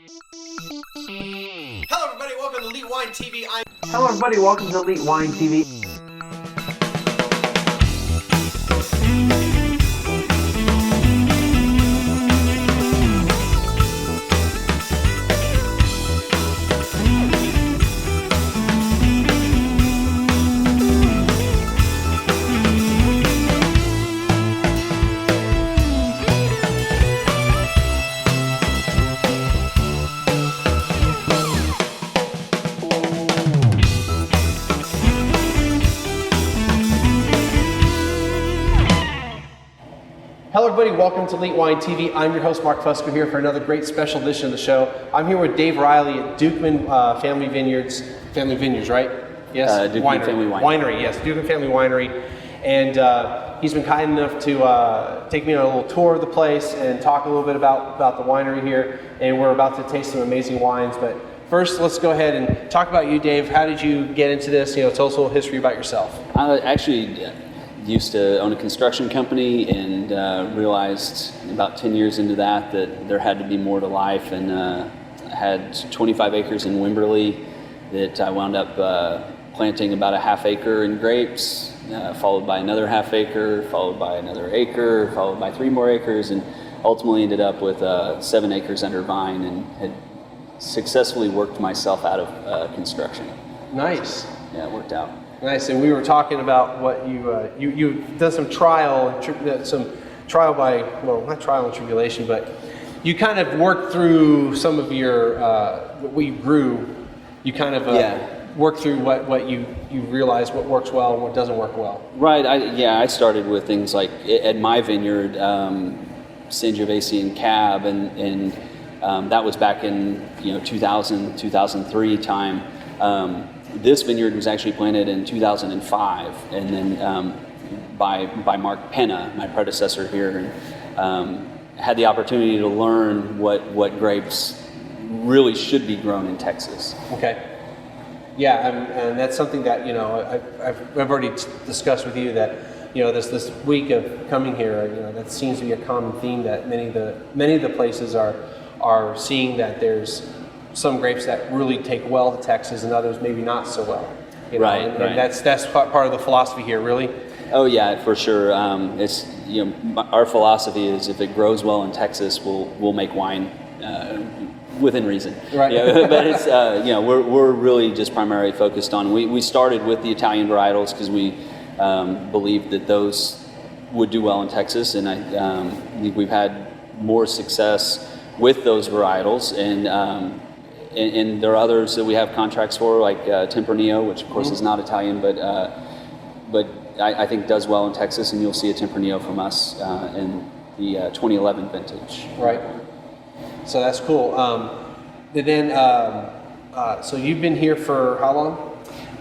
Hello everybody, welcome to Elite Wine TV. Hello everybody, welcome to Elite Wine TV. Hello everybody, welcome to Elite Wine TV. I'm your host Mark Fusco here for another great special edition of the show. I'm here with Dave Riley at Dukeman Family Vineyards, right? Yes, Dukeman Family Winery. Yes, Dukeman Family Winery. And he's been kind enough to take me on a little tour of the place and talk a little bit about the winery here. And we're about to taste some amazing wines. But first, let's go ahead and talk about you, Dave. How did you get into this? Tell us a little history about yourself. I actually used to own a construction company and realized about 10 years into that there had to be more to life, and I had 25 acres in Wimberley that I wound up planting about a half acre in grapes, followed by another half acre, followed by another acre, followed by 3 more acres, and ultimately ended up with 7 acres under vine and had successfully worked myself out of construction. Nice. Yeah, it worked out. Nice, and we were talking about what you've done some trial by, well, not trial and tribulation, but you kind of worked through some of your what you grew. You kind of worked through what you realized what works well and what doesn't work well. Right. I started with things like at my vineyard, Sangiovese and Cab, and that was back in 2000, 2003 time. This vineyard was actually planted in 2005, and then by Mark Penna, my predecessor here, and had the opportunity to learn what grapes really should be grown in Texas. Okay. Yeah, and that's something that I've already discussed with you, that this week of coming here, that seems to be a common theme, that many of the places are seeing that there's some grapes that really take well to Texas and others maybe not so well. Right. And that's part of the philosophy here, really. Oh yeah, for sure. It's our philosophy is if it grows well in Texas, we'll make wine within reason. Right. But it's we're really just primarily focused on. We started with the Italian varietals because we believed that those would do well in Texas, and I think we've had more success with those varietals, and there are others that we have contracts for, like Tempranillo, which of course is not Italian, but I think does well in Texas, and you'll see a Tempranillo from us in the 2011 vintage. Right. So that's cool. So you've been here for how long?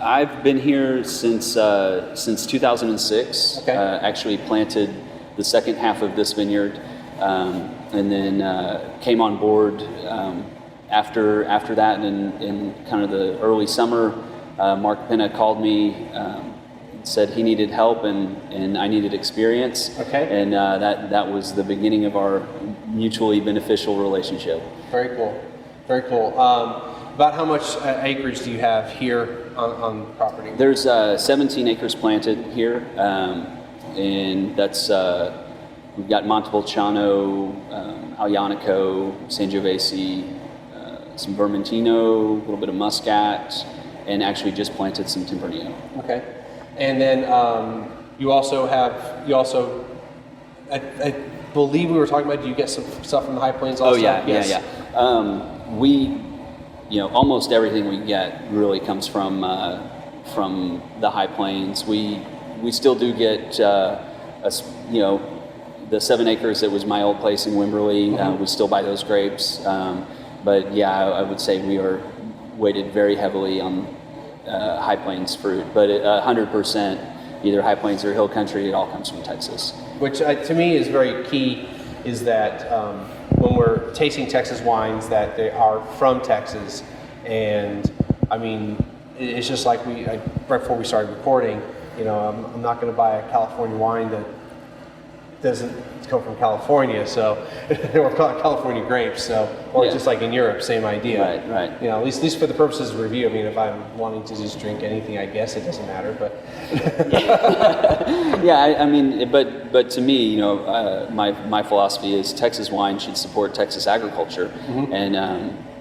I've been here since 2006. Okay. Actually planted the second half of this vineyard, and then came on board after that, and in kind of the early summer. Mark Penna called me, said he needed help and I needed experience. Okay. And that was the beginning of our mutually beneficial relationship. Very cool. Very cool. About how much acreage do you have here on the property? There's 17 acres planted here, and that's we've got Montepulciano, Aglianico, Sangiovese, some Vermentino, a little bit of Muscat, and actually just planted some Tempranillo. Okay. And then you also, I believe we were talking about, do you get some stuff from the High Plains also? Oh yeah, yes. yeah. We, almost everything we get really comes from the High Plains. We still do get, the 7 acres that was my old place in Wimberley. Mm-hmm. We still buy those grapes. But yeah, I would say we are weighted very heavily on High Plains fruit, but 100% either High Plains or Hill Country, it all comes from Texas. Which to me is very key, is that when we're tasting Texas wines, that they are from Texas. And I mean, it's just like right before we started recording, I'm not going to buy a California wine that doesn't come from California, so or California grapes, so or Yeah. just like in Europe, same idea. Right. You know, at least for the purposes of review. I mean, if I'm wanting to just drink anything, I guess it doesn't matter. But Yeah, I mean, but to me, you know, my philosophy is Texas wine should support Texas agriculture, and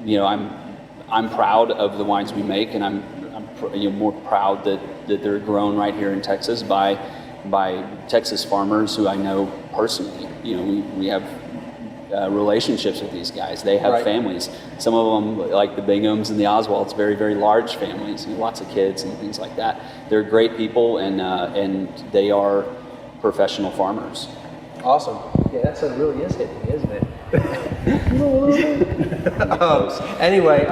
you know, I'm proud of the wines we make, and I'm you know, more proud that they're grown right here in Texas by Texas farmers who I know personally. You know, we have relationships with these guys. They have Right. families. Some of them, like the Binghams and the Oswalds, very, very large families, and lots of kids and things like that. They're great people, and they are professional farmers. awesome. Yeah, that sun really is hitting me, isn't it? Anyway,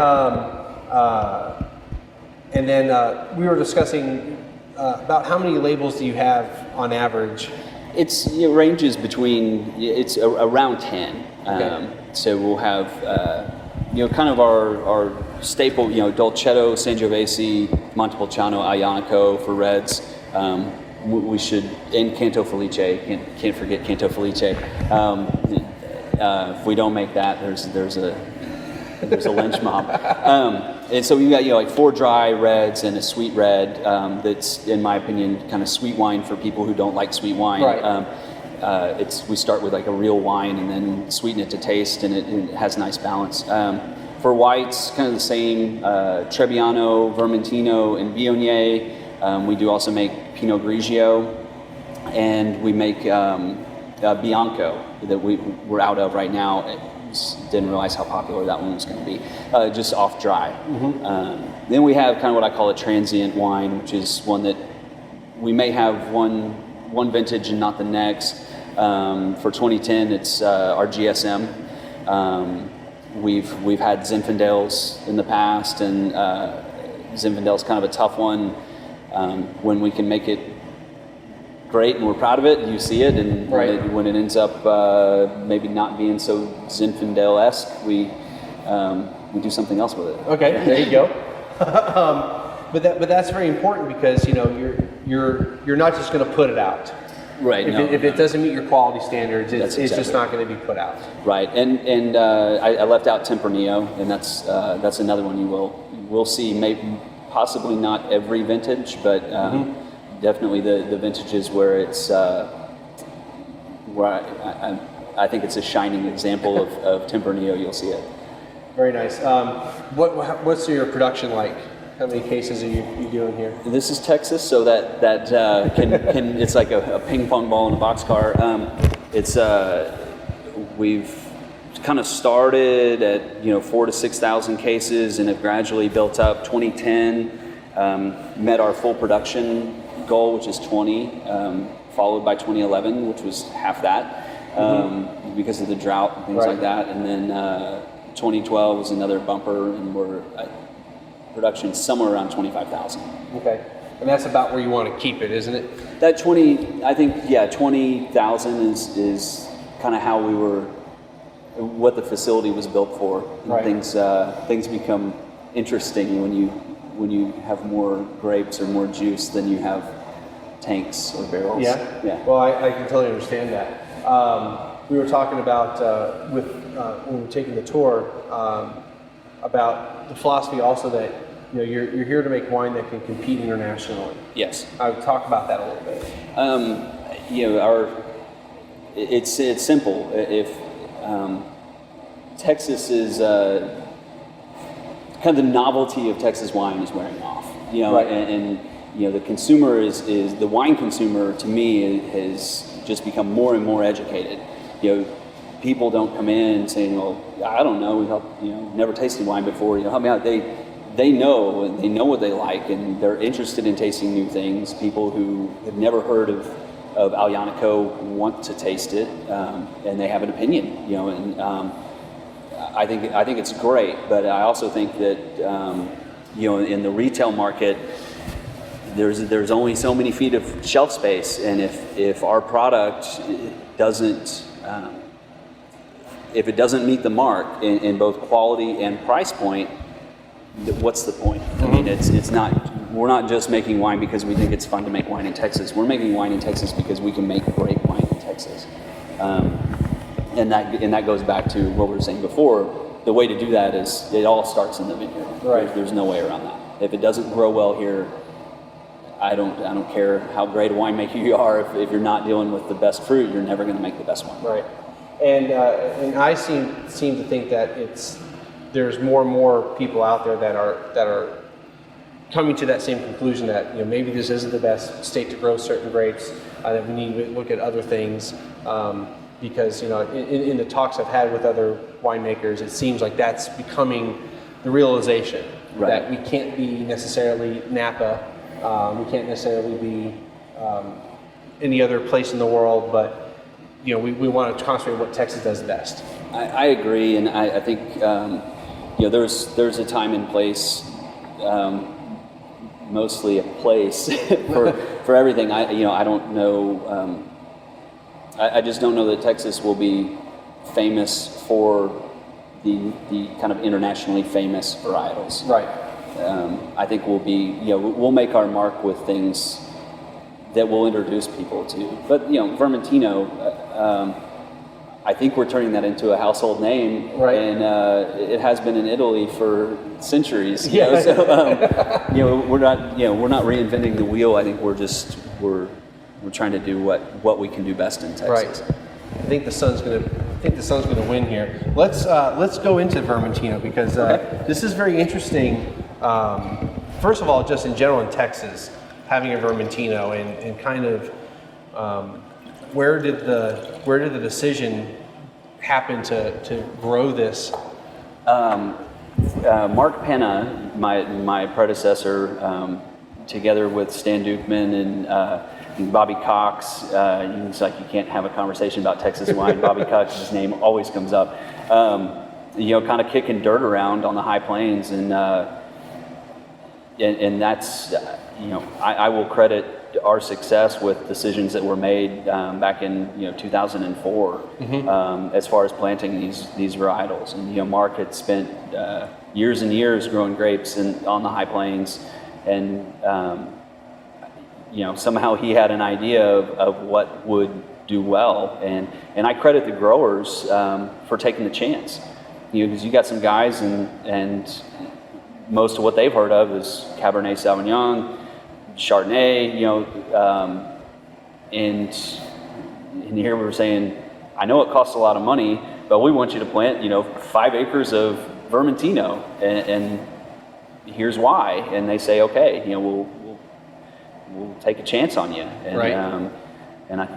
and then we were discussing about how many labels do you have on average? It ranges between, it's around 10. Okay. So we'll have, you know, kind of our staple, you know, Dolcetto, Sangiovese, Montepulciano, Aglianico for reds. We should, and Canto Felice, can't forget Canto Felice. If we don't make that, there's a lynch mob. And so we've got, you know, like 4 dry reds and a sweet red that's, in my opinion, kind of sweet wine for people who don't like sweet wine. Right. We start with like a real wine and then sweeten it to taste, and it has nice balance. For whites, kind of the same, Trebbiano, Vermentino, and Viognier. We do also make Pinot Grigio, and we make Bianco that we're out of right now. Didn't realize how popular that one was going to be, just off dry. Then we have kind of what I call a transient wine, which is one that we may have one vintage and not the next. For 2010, it's our GSM. We've had Zinfandels in the past, and Zinfandel's kind of a tough one. When we can make it great and we're proud of it, you see it, and Right. when it ends up maybe not being so Zinfandel-esque, we do something else with it. Okay, there you go. But that's very important because, you know, you're not just going to put it out. Right. If it doesn't meet your quality standards, That's it's just exactly not going to be put out. Right, and I left out Tempranillo, and that's another one you will see. Maybe possibly not every vintage, but definitely the vintages where it's where I think it's a shining example of Tempranillo. You'll see it. Very nice. What's your production like? How many cases are you doing here? This is Texas, so that can it's like a ping pong ball in a boxcar. We've kind of started at 4,000 to 6,000 cases and have gradually built up. 2010 met our full production goal, which is 20, followed by 2011, which was half that because of the drought and things Right. like that. And then 2012 was another bumper, and we're production somewhere around 25,000. Okay, and that's about where you want to keep it, isn't it? That 20, I think, 20,000 is kind of how we were, what the facility was built for. Right. Things become interesting when you have more grapes or more juice than you have tanks or barrels. Yeah. Well, I can totally understand that. We were talking about when we were taking the tour about the philosophy also that you're here to make wine that can compete internationally. Yes. I would talk about that a little bit. It's simple. If Texas is kind of the novelty of Texas wine is wearing off, Right. and the consumer is the wine consumer to me has just become more and more educated. People don't come in saying, "Well, I don't know. Never tasted wine before. Help me out." They know what they like, and they're interested in tasting new things. People who have never heard of Aglianico want to taste it, and they have an opinion. And I think it's great. But I also think that in the retail market, there's only so many feet of shelf space, and if our product doesn't if it doesn't meet the mark in both quality and price point, what's the point? I mean, it's not. We're not just making wine because we think it's fun to make wine in Texas. We're making wine in Texas because we can make great wine in Texas. And that goes back to what we were saying before. The way to do that is it all starts in the vineyard. Right. There's no way around that. If it doesn't grow well here, I don't care how great a winemaker you are. If you're not dealing with the best fruit, you're never going to make the best wine. Right. And I seem to think that there's more and more people out there that are coming to that same conclusion that maybe this isn't the best state to grow certain grapes. That we need to look at other things because in the talks I've had with other winemakers, it seems like that's becoming the realization that we can't be necessarily Napa, we can't necessarily be any other place in the world, but we want to concentrate on what Texas does best. I agree, and I think there's a time and place, mostly a place for everything. I don't know. I just don't know that Texas will be famous for the kind of internationally famous varietals. Right. I think we'll make our mark with things that we'll introduce people to. But Vermentino, I think we're turning that into a household name, right. And it has been in Italy for centuries. We're not reinventing the wheel. I think we're trying to do what we can do best in Texas. Right. I think the sun's gonna win here. Let's go into Vermentino because this is very interesting. First of all, just in general in Texas, having a Vermentino and kind of where did the decision happen to grow this? Mark Penna, my predecessor, together with Stan Dukeman and Bobby Cox. It's like you can't have a conversation about Texas wine. Bobby Cox's name always comes up. Kind of kicking dirt around on the high plains, and that's I will credit our success with decisions that were made back in 2004 as far as planting these varietals. And Mark had spent years and years growing grapes on the high plains, and somehow he had an idea of what would do well, and I credit the growers for taking the chance, because you got some guys and most of what they've heard of is Cabernet Sauvignon, Chardonnay, and here we were saying, I know it costs a lot of money, but we want you to plant 5 acres of Vermentino, and here's why. And they say, okay, we'll take a chance on you, and right. And I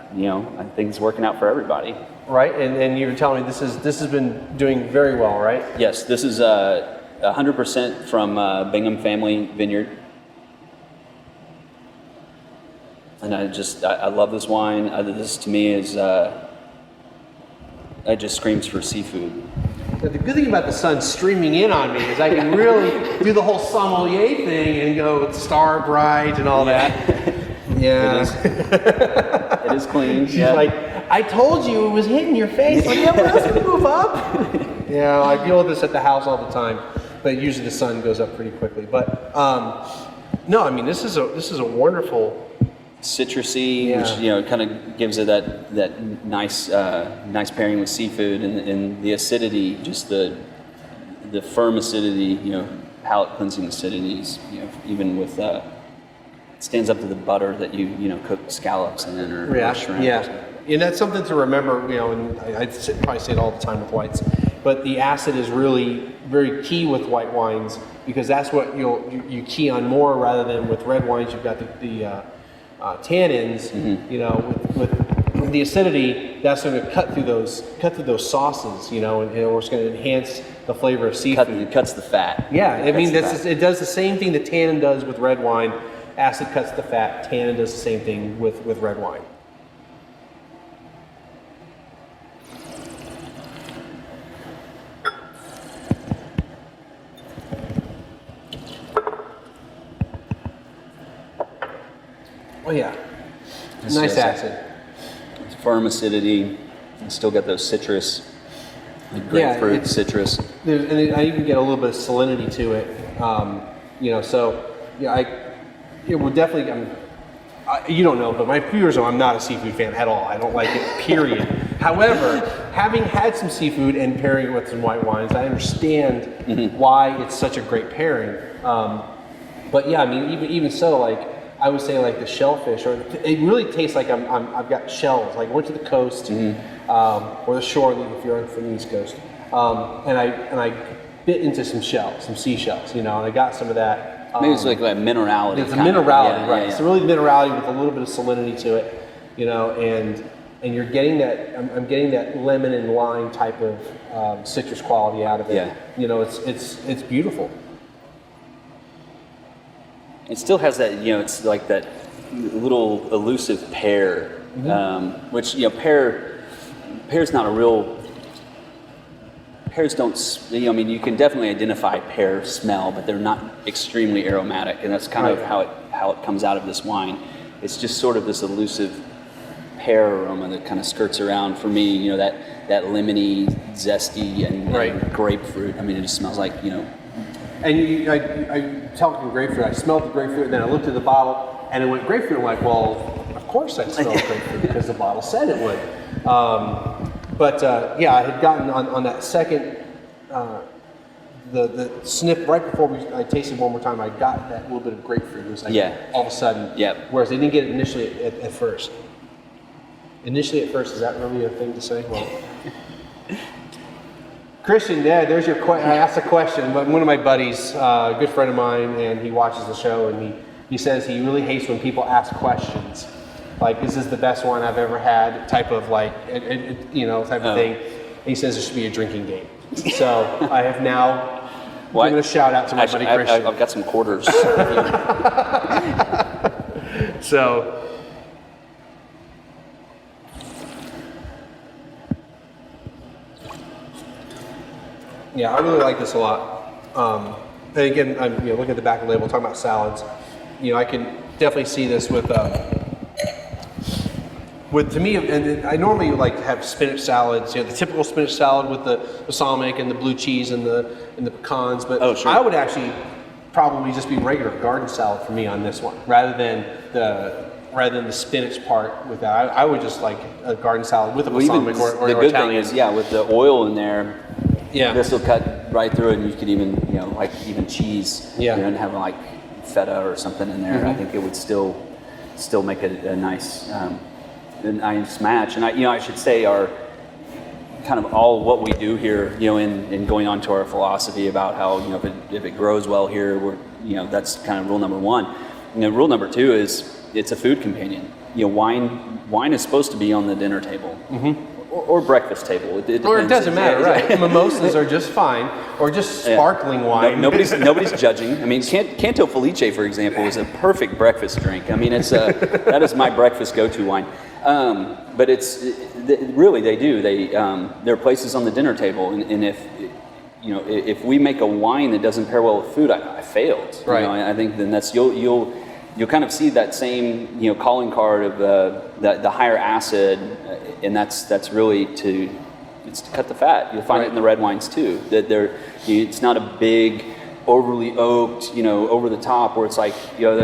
think it's working out for everybody. Right, and you were telling me this has been doing very well, right? Yes, this is 100% from Bingham Family Vineyard, and I love this wine. This to me is it just screams for seafood. But the good thing about the sun streaming in on me is I can really do the whole sommelier thing and go star bright and all that. Yeah. It is clean. She's like, I told you it was hitting your face. Like, yeah, well, let's move up. Yeah, I deal with this at the house all the time, but usually the sun goes up pretty quickly. But no, I mean this is a wonderful citrusy, which kind of gives it that nice pairing with seafood, and the acidity, just the firm acidity, palate cleansing acidities, even with it stands up to the butter that you cook scallops in or shrimp. Yeah, and that's something to remember. And I probably say it all the time with whites, but the acid is really very key with white wines because that's what you key on more rather than with red wines. You've got the tannins, with the acidity, that's going to cut through those sauces, and it's going to enhance the flavor of seafood. It cuts the fat. Yeah, it does the same thing that tannin does with red wine. Acid cuts the fat. Tannin does the same thing with red wine. Oh yeah, nice acid. It's firm acidity. You still got those citrus, like grapefruit citrus. And I even get a little bit of salinity to it. So it would definitely. You don't know, but my viewers know I'm not a seafood fan at all. I don't like it. Period. However, having had some seafood and pairing it with some white wines, I understand why it's such a great pairing. But yeah, I mean, even so, like I would say, like the shellfish, or it really tastes like I've got shells. Like I went to the coast or the shore if you're from the East Coast, and I bit into some shells, some seashells, and I got some of that. Maybe it's like minerality. It's a minerality, right? Yeah. It's really minerality with a little bit of salinity to it, and you're getting that. I'm getting that lemon and lime type of citrus quality out of it. Yeah. It's beautiful. It still has that, it's like that little elusive pear, which pear's not a real. Pears don't, I mean, you can definitely identify pear smell, but they're not extremely aromatic, and that's kind of how it comes out of this wine. It's just sort of this elusive pear aroma that kind of skirts around for me. That lemony, zesty, and grapefruit. I mean, it just smells like And I talking grapefruit. I smelled the grapefruit, and then I looked at the bottle, and it went grapefruit. I'm like, well, of course I smelled grapefruit because the bottle said it would. But I had gotten on that second, the sniff right before I tasted one more time. I got that little bit of grapefruit. It was like all of a sudden. Whereas they didn't get it initially at first. Initially at first, is that really a thing to say? Well, Christian, there's your question. I asked a question, but one of my buddies, a good friend of mine, and he watches the show, and he says he really hates when people ask questions. Like, is this the best wine I've ever had? Type of type of thing. And he says it should be a drinking game. So I have now given a shout out to my buddy Christian. I've got some quarters. So. Yeah, I really like this a lot. And again, I'm looking at the back of the label, talking about salads. I can definitely see this with to me, and I normally like to have spinach salads. The typical spinach salad with the balsamic and the blue cheese and the pecans. But I would actually probably just be regular garden salad for me on this one, rather than the spinach part with that. I would just like a garden salad with a balsamic or the good Italian. thing is, with the oil in there. Yeah. This will cut right through it, and you could even, even cheese, and have like feta or something in there. I think it would still make it a nice match. And I should say our kind of all what we do here, in going on to our philosophy about how, if it grows well here, that's kind of rule number one. Rule number two is it's a food companion. Wine is supposed to be on the dinner table. Or breakfast table. It doesn't matter, right? Mimosas are just fine, or just sparkling wine. Nobody's judging. I mean, Canto Felice, for example, is a perfect breakfast drink. I mean, that is my breakfast go-to wine. But really they do. There are places on the dinner table, and if we make a wine that doesn't pair well with food, I failed. Right. I think then that's you'll kind of see that same calling card of the higher acid, and that's really to cut the fat. You'll find it in the red wines too. That it's not a big, overly oaked, over the top where it's like you're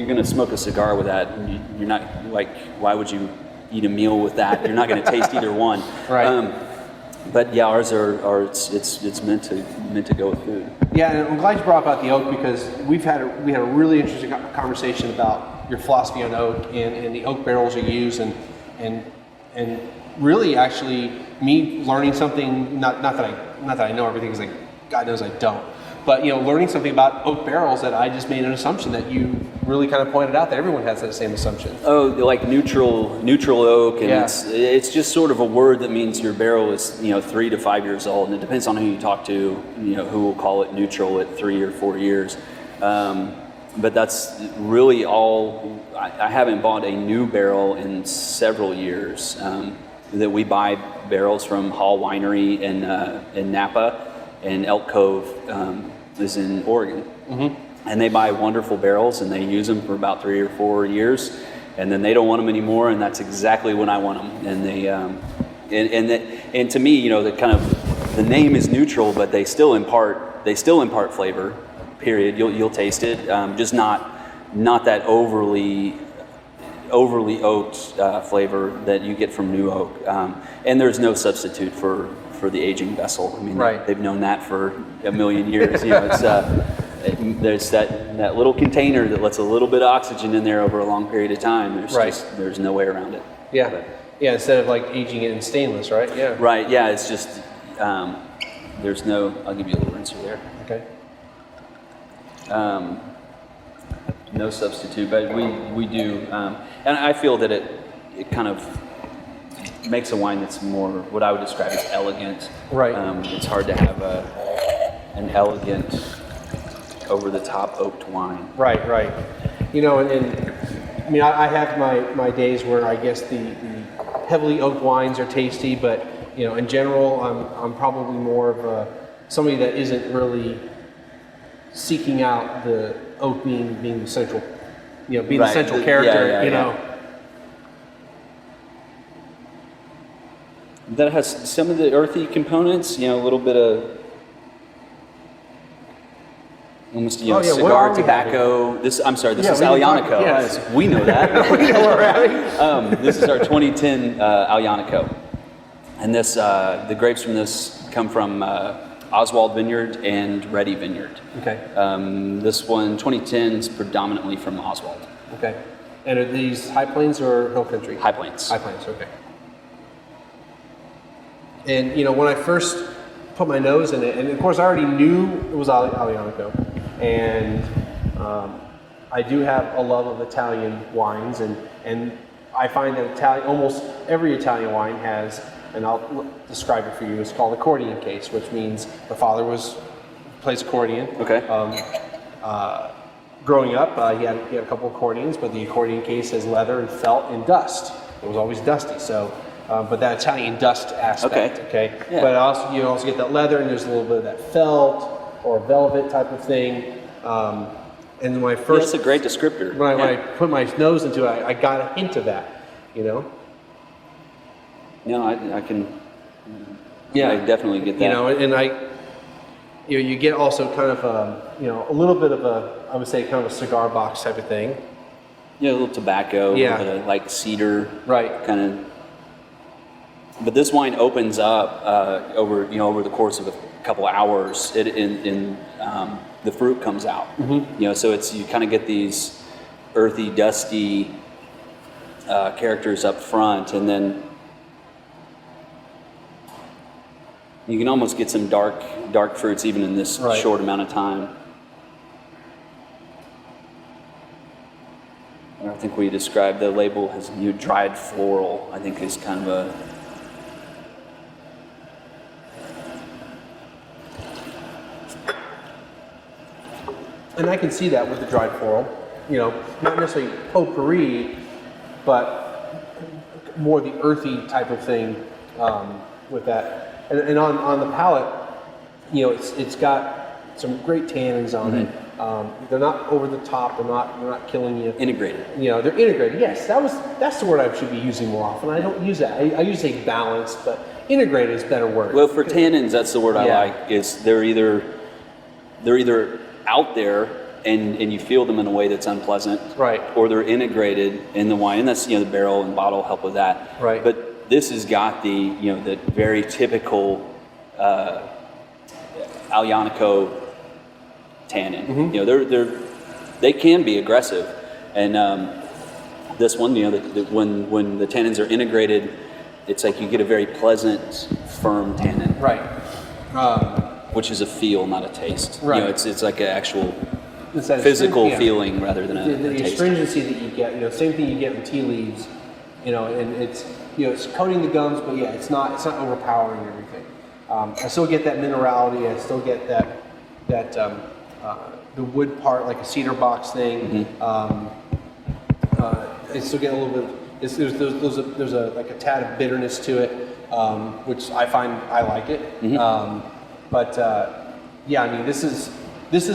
gonna smoke a cigar with that. And you're not like, why would you eat a meal with that? You're not gonna taste either one. Right. But ours are it's meant to go with food. Yeah, and I'm glad you brought up the oak, because we had a really interesting conversation about your philosophy on oak and the oak barrels you use, and really actually me learning something. Not that I know everything, because God knows I don't. But learning something about oak barrels that I just made an assumption that you really kind of pointed out that everyone has that same assumption. Oh, like neutral oak, and it's just sort of a word that means your barrel is 3 to 5 years old, and it depends on who you talk to, who will call it neutral at 3 or 4 years. But that's really all. I haven't bought a new barrel in several years. That we buy barrels from Hall Winery in Napa. And Elk Cove is in Oregon. And they buy wonderful barrels, and they use them for about 3 or 4 years, and then they don't want them anymore, and that's exactly when I want them. And they and to me, the kind of the name is neutral, but they still impart flavor. Period. You'll taste it, just not that overly overly oaked flavor that you get from new oak, and there's no substitute for the aging vessel. I mean, Right. they've known that for a million years. You know, it's there's that little container that lets a little bit of oxygen in there over a long period of time. There's no way around it. Yeah. But- Yeah, instead of like aging it in stainless, right? Yeah. Right. Yeah. It's just there's no. I'll give you a little rinser there. Okay. No substitute, but we do, and I feel that it kind of makes a wine that's more what I would describe as elegant. Right. It's hard to have an elegant, over the top oaked wine. Right, right. You know, and I mean, I have my days where I guess the heavily oaked wines are tasty, but you know, in general, I'm probably more of somebody that isn't really seeking out the oak being the central, you know, being the Right. central Yeah, character. yeah, you yeah. know. That has some of the earthy components. You know, a little bit of almost Oh, yeah, what cigar are we tobacco. This I'm sorry. This Yeah, is we can talk- Aglianico. yes. We know that. We know what we're having. This is our 2010 Aglianico, and this the grapes from this come from Oswald Vineyard and Reddy Vineyard. Okay. This one 2010 is predominantly from Oswald. Okay. And are these high plains or hill country? High Plains. High plains. Okay. And you know, when I first put my nose in it, and of course I already knew it was Aglianico, and I do have a love of Italian wines, and I find that almost every Italian wine has, and I'll describe it for you. It's called accordion case, which means the father plays accordion. Okay. Growing up, he had a couple accordions, but the accordion case has leather and felt and dust. It was always dusty, so. But that Italian dust aspect, okay? Yeah. But also, you also get that leather, and there's a little bit of that felt or velvet type of thing. And when I Yeah, first, that's a great descriptor. when I Yeah. put my nose into it, I got a hint of that, you know? No, I can. Yeah. I definitely get that. You know, and you get also kind of a little bit of I would say kind of a cigar box type of thing. Yeah, a little tobacco, Yeah. a little bit of like cedar, Right. kind of. But this wine opens up over the course of a couple hours. The fruit comes out. Mm-hmm. You know, so you kind of get these earthy, dusty characters up front, and then you can almost get some dark fruits even in this Right. short amount of time. I think we described the label as dried floral. I think is kind of a And I can see that with the dried floral, you know, not necessarily potpourri, but more the earthy type of thing with that. And on the palate, you know, it's got some great tannins on it. They're not over the top. They're not killing you. integrated. You know, they're integrated. Yes, that's the word I should be using more often. I don't use that. I use say balanced, but integrated is a better word. Well, for tannins, that's the word I Yeah. like. Is they're either out there and you feel them in a way that's unpleasant, Right. or they're integrated in the wine, and that's the barrel and bottle help with that. Right. But this has got the the very typical Aglianico tannin. Mm-hmm. They can be aggressive, and this one, when the tannins are integrated, it's like you get a very pleasant, firm tannin, Right. which is a feel, not a taste. Right. It's like an actual It's that physical astringent- yeah. feeling rather than a The taste. astringency that you get, same thing you get in tea leaves, and it's it's coating the gums, but yeah, it's not overpowering everything. I still get that minerality. I still get that the wood part, like a cedar box thing. I still get a little bit. There's a tad of bitterness to it, which I find I like it. But yeah, I mean this is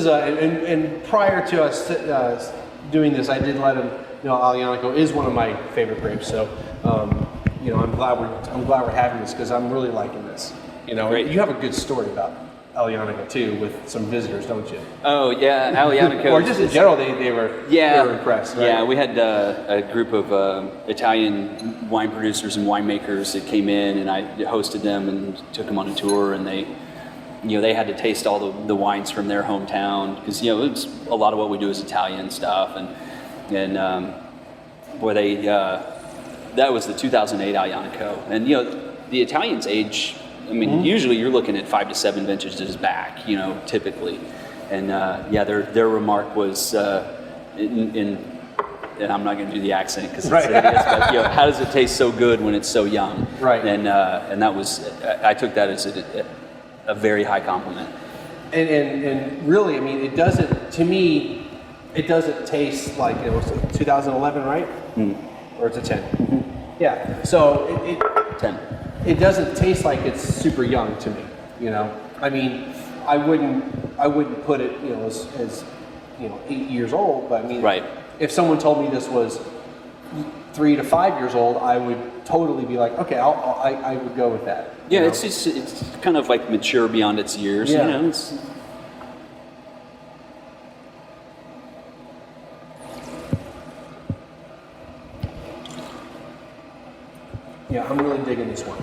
and prior to us doing this, I did let him Aglianico is one of my favorite grapes. So I'm glad we're having this because I'm really liking this. Great. You have a good story about Aglianico too with some visitors, don't you? Oh yeah, Aglianico. Or just in general, they were impressed. Right? Yeah, we had a group of Italian wine producers and winemakers that came in, and I hosted them and took them on a tour, and they had to taste all the wines from their hometown, because it's a lot of what we do is Italian stuff, and boy, that was the 2008 Aglianico, and the Italians age. I mean, usually you're looking at 5 to 7 vintages back, typically, and their remark was and I'm not going to do the accent because it's hideous, but how does it taste so good when it's so young? Right. And that was, I took that as a very high compliment. And really, I mean, it doesn't, to me, it doesn't taste like it was 2011, right? Or it's a 10. Yeah. So it 10. It doesn't taste like it's super young to me. I mean, I wouldn't put it as 8 years old, but I mean, if someone told me this was 3 to 5 years old, I would totally be like, okay, I would go with that. Yeah, it's kind of like mature beyond its years. Yeah. Yeah, I'm really digging this one.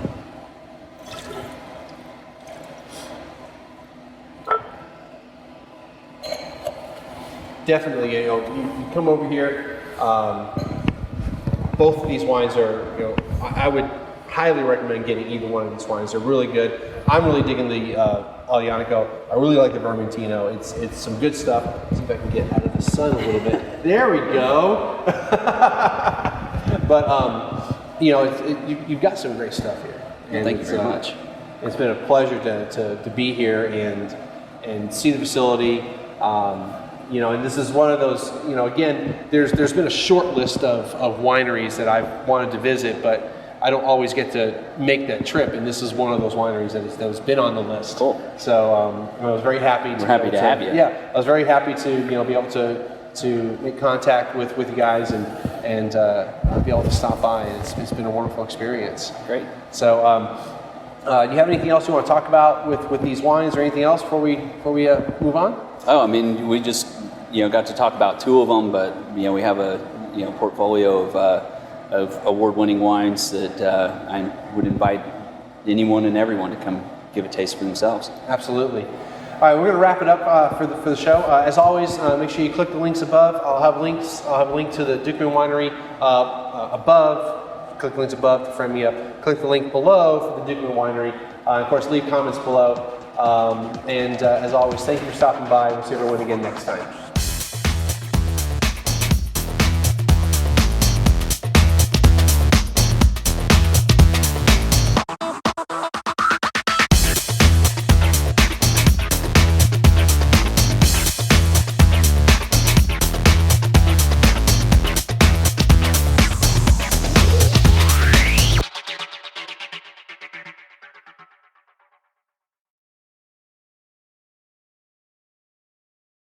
Definitely, you come over here. Both of these wines are, I would highly recommend getting either one of these wines. They're really good. I'm really digging the Aglianico. I really like the Vermentino. It's some good stuff. Let's see if I can get out of the sun a little bit. There we go. But you've got some great stuff here. And thank you very much. It's been a pleasure to be here and see the facility. And this is one of those, again, there's been a short list of wineries that I've wanted to visit, but I don't always get to make that trip, and this is one of those wineries that has been on the list. Cool. So I was very happy. We're happy to have you. Yeah, I was very happy to be able to make contact with you guys and be able to stop by. It's been a wonderful experience. Great. So, do you have anything else you want to talk about with these wines, or anything else before we move on? Oh, I mean, we just got to talk about 2 of them, but we have a portfolio of award-winning wines that I would invite anyone and everyone to come give a taste for themselves. Absolutely. All right, we're going to wrap it up for the show. As always, make sure you click the links above. I'll have a link to the Dukeman Winery above. Click the links above to friend me up. Click the link below for the Dukeman Winery. Of course, leave comments below. And as always, thank you for stopping by. We'll see everyone again next time.